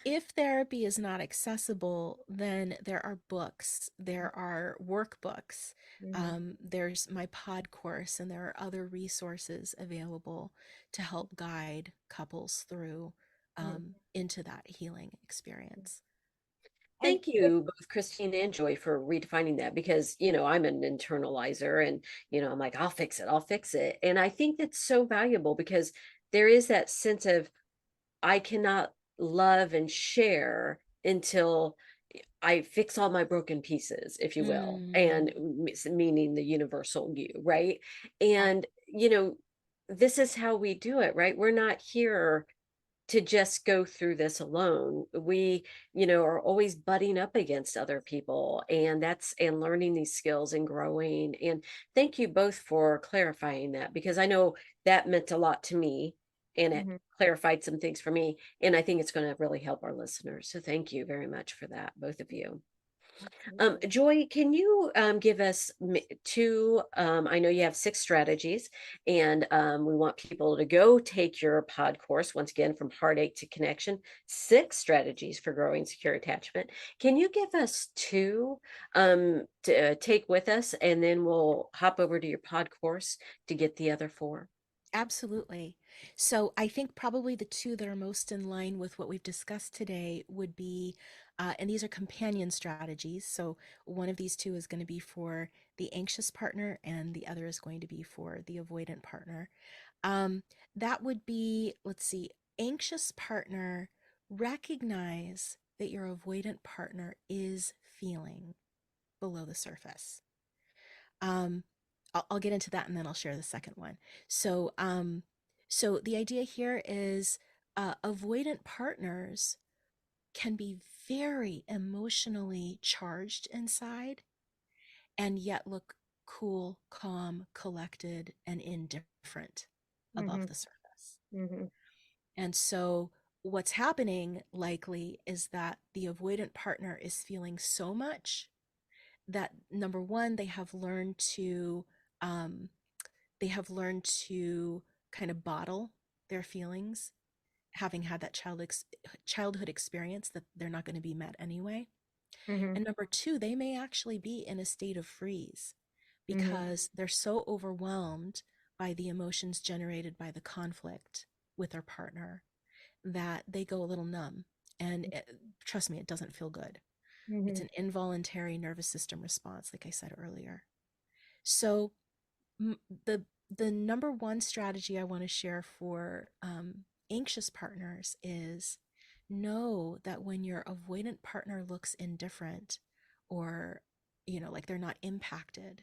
if therapy is not accessible, then there are books, there are workbooks, Mhm. there's my pod course, and there are other resources available to help guide couples through into that healing experience. And Thank you, both Christine and Joy, for redefining that because, I'm an internalizer and, I'm like, I'll fix it, I'll fix it. And I think that's so valuable because there is that sense of I cannot love and share until I fix all my broken pieces, if you will, and Mm, meaning the universal you, right? yeah. And, this is how we do it, right? We're not here to just go through this alone. We, are always butting up against other people, and and learning these skills and growing. And thank you both for clarifying that because I know that meant a lot to me and it Mhm. clarified some things for me. And I think it's going to really help our listeners. So thank you very much for that, both of you. Absolutely. Joy, can you give us two? I know you have 6 strategies, and we want people to go take your pod course once again from heartache to connection. 6 strategies for growing secure attachment. Can you give us two to take with us, and then we'll hop over to your pod course to get the other 4? absolutely. So I think probably the two that are most in line with what we've discussed today would be, and these are companion strategies. So one of these two is going to be for the anxious partner, and the other is going to be for the avoidant partner. Um, that would be, let's see, anxious partner, recognize that your avoidant partner is feeling below the surface. Um, I'll get into that and then I'll share the second one. So the idea here is avoidant partners can be very emotionally charged inside, and yet look cool, calm, collected, and indifferent above Mm-hmm. the surface. Mm-hmm. And so what's happening likely is that the avoidant partner is feeling so much that, number one, um, they have learned to kind of bottle their feelings, having had that childhood experience that they're not going to be met anyway. Mm-hmm. And number two, they may actually be in a state of freeze Mm-hmm. because they're so overwhelmed by the emotions generated by the conflict with their partner that they go a little numb. And trust me, it doesn't feel good. It's Mm-hmm. an involuntary nervous system response, like I said earlier. So m- the the number one strategy I want to share for anxious partners is know that when your avoidant partner looks indifferent, or like they're not impacted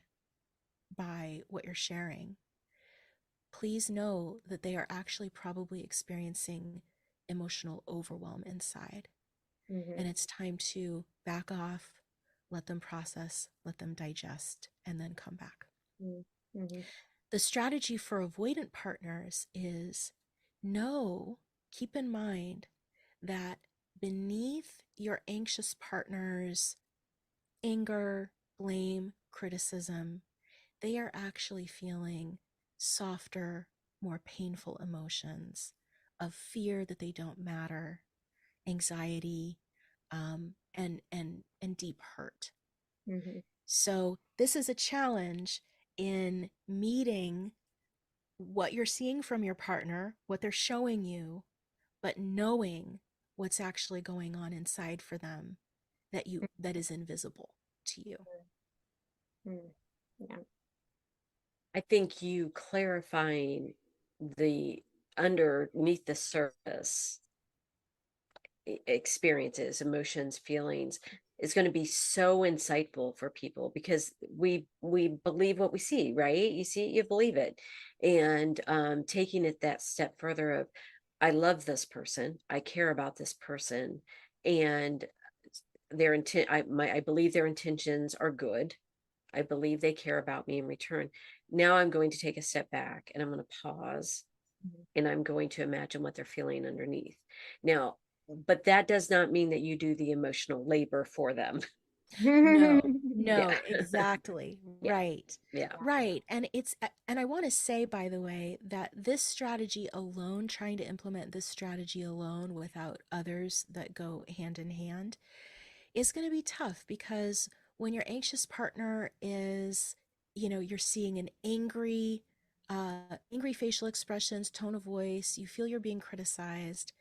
by what you're sharing, please know that they are actually probably experiencing emotional overwhelm inside. Mm-hmm. And it's time to back off, let them process, let them digest, and then come back. Mm-hmm. The strategy for avoidant partners is know, keep in mind that beneath your anxious partner's anger, blame, criticism, they are actually feeling softer, more painful emotions of fear that they don't matter, anxiety, and deep hurt. Mm-hmm. So this is a challenge in meeting what you're seeing from your partner, what they're showing you, but knowing what's actually going on inside for them that is invisible to you. Mm-hmm. Yeah. I think you clarifying the underneath the surface experiences, emotions, feelings is going to be so insightful for people, because we believe what we see, right? You see it, you believe it. And taking it that step further of, I love this person, I care about this person, and their intent, I believe their intentions are good. I believe they care about me in return. Now I'm going to take a step back and I'm going to pause, and I'm going to imagine what they're feeling underneath. Now, but that does not mean that you do the emotional labor for them. No, Yeah. no, exactly. Yeah. Right. Yeah. Right. And I want to say, by the way, that this strategy alone, trying to implement this strategy alone without others that go hand in hand, is going to be tough, because when your anxious partner is, you're seeing an angry facial expressions, tone of voice, you feel you're being criticized,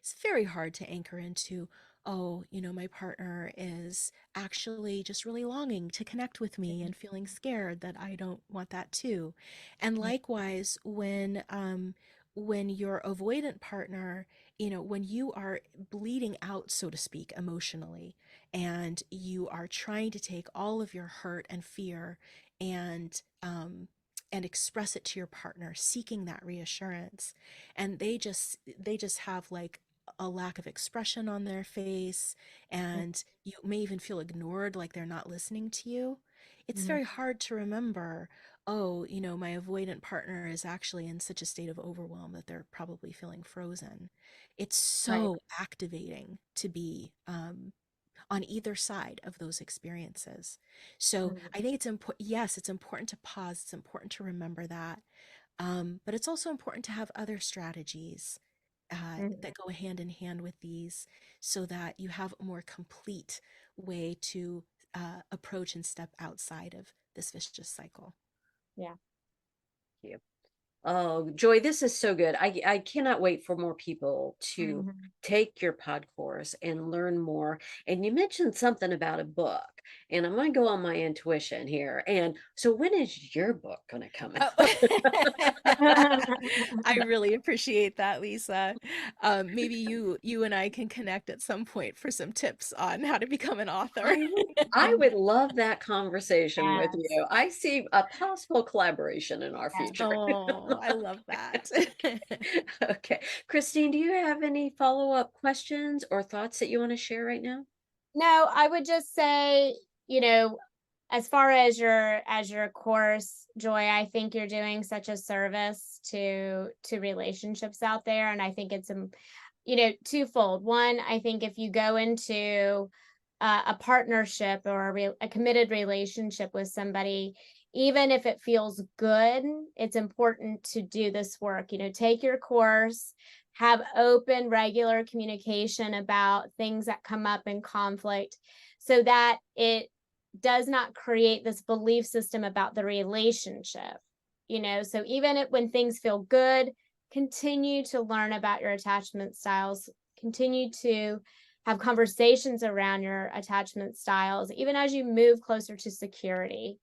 it's very hard to anchor into, oh, my partner is actually just really longing to connect with me and feeling scared that I don't want that too. And likewise, when your avoidant partner, when you are bleeding out, so to speak, emotionally, and you are trying to take all of your hurt and fear and express it to your partner, seeking that reassurance, and they just have like a lack of expression on their face, and you may even feel ignored, like they're not listening to you. It's Mm-hmm. very hard to remember, oh, my avoidant partner is actually in such a state of overwhelm that they're probably feeling frozen. It's Right. so activating to be on either side of those experiences. So Mm-hmm. I think it's important. Yes, it's important to pause. It's important to remember that. But it's also important to have other strategies that go hand in hand with these, so that you have a more complete way to approach and step outside of this vicious cycle. Yeah. Yeah. Oh, Joy, this is so good. I cannot wait for more people to Mm-hmm. take your pod course and learn more. And you mentioned something about a book, and I'm going to go on my intuition here. And so, when is your book going to come Oh. out? I really appreciate that, Lisa. Maybe you and I can connect at some point for some tips on how to become an author. I would love that conversation with Yes. you. I see a possible collaboration in our Yes. future. Oh, I love that. Okay. Okay. Christine, do you have any follow-up questions or thoughts that you want to share right now? No, I would just say, you know, as far as your course, Joy, I think you're doing such a service to relationships out there, and I think it's twofold. One, I think if you go into a partnership or a committed relationship with somebody, even if it feels good, it's important to do this work. Take your course, have open, regular communication about things that come up in conflict, so that it does not create this belief system about the relationship. So even when things feel good, continue to learn about your attachment styles, continue to have conversations around your attachment styles, even as you move closer to security.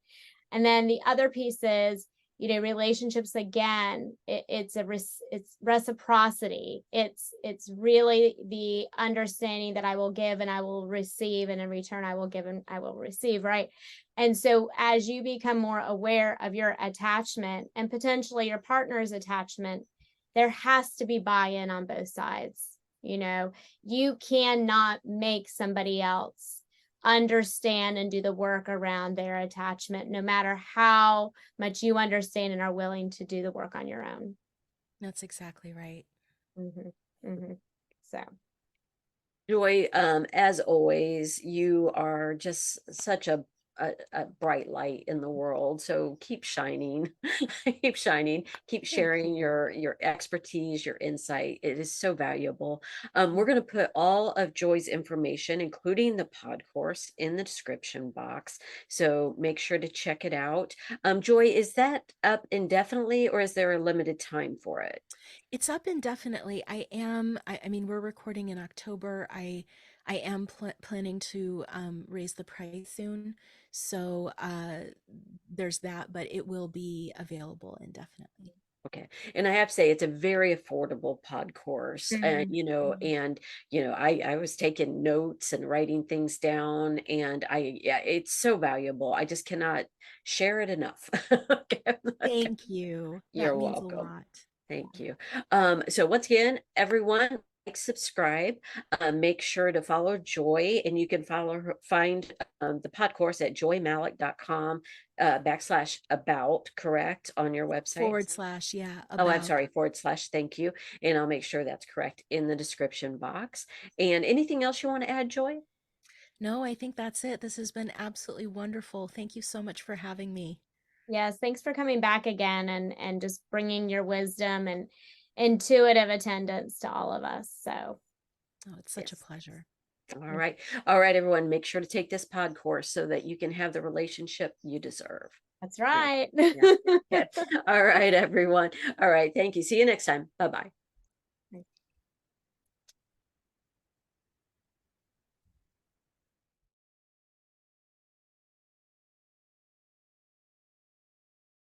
And then the other piece is, relationships, again, it's reciprocity. It's really the understanding that I will give and I will receive, and in return I will give and I will receive, right? And so as you become more aware of your attachment and potentially your partner's attachment, there has to be buy-in on both sides. You cannot make somebody else understand and do the work around their attachment, no matter how much you understand and are willing to do the work on your own. That's exactly right. So, Joy, as always, you are just such a bright light in the world. So keep shining, keep shining, keep sharing your expertise, your insight. It is so valuable. We're going to put all of Joy's information, including the pod course, in the description box. So make sure to check it out. Joy, is that up indefinitely, or is there a limited time for it? It's up indefinitely. I mean, we're recording in October. I am planning to raise the price soon. So there's that, but it will be available indefinitely. Okay. And I have to say, it's a very affordable pod course, and I was taking notes and writing things down, and yeah, it's so valuable. I just cannot share it enough. Okay. Thank you. That You're means a welcome. lot. Thank you. So once again, everyone, like, subscribe, make sure to follow Joy, and you can find the pod course at joymalek.com /about, correct, on your website? / yeah, Oh, I'm about. sorry, / thank you. And I'll make sure that's correct in the description box. And anything else you want to add, Joy? No, I think that's it. This has been absolutely wonderful. Thank you so much for having me. yes, thanks for coming back again and just bringing your wisdom and intuitive attendance to all of us. So, Oh, it's such a pleasure. All right. All right, everyone, make sure to take this pod course so that you can have the relationship you deserve. That's right. Yeah. Yeah. All right, everyone. All right. Thank you. See you next time. Bye-bye.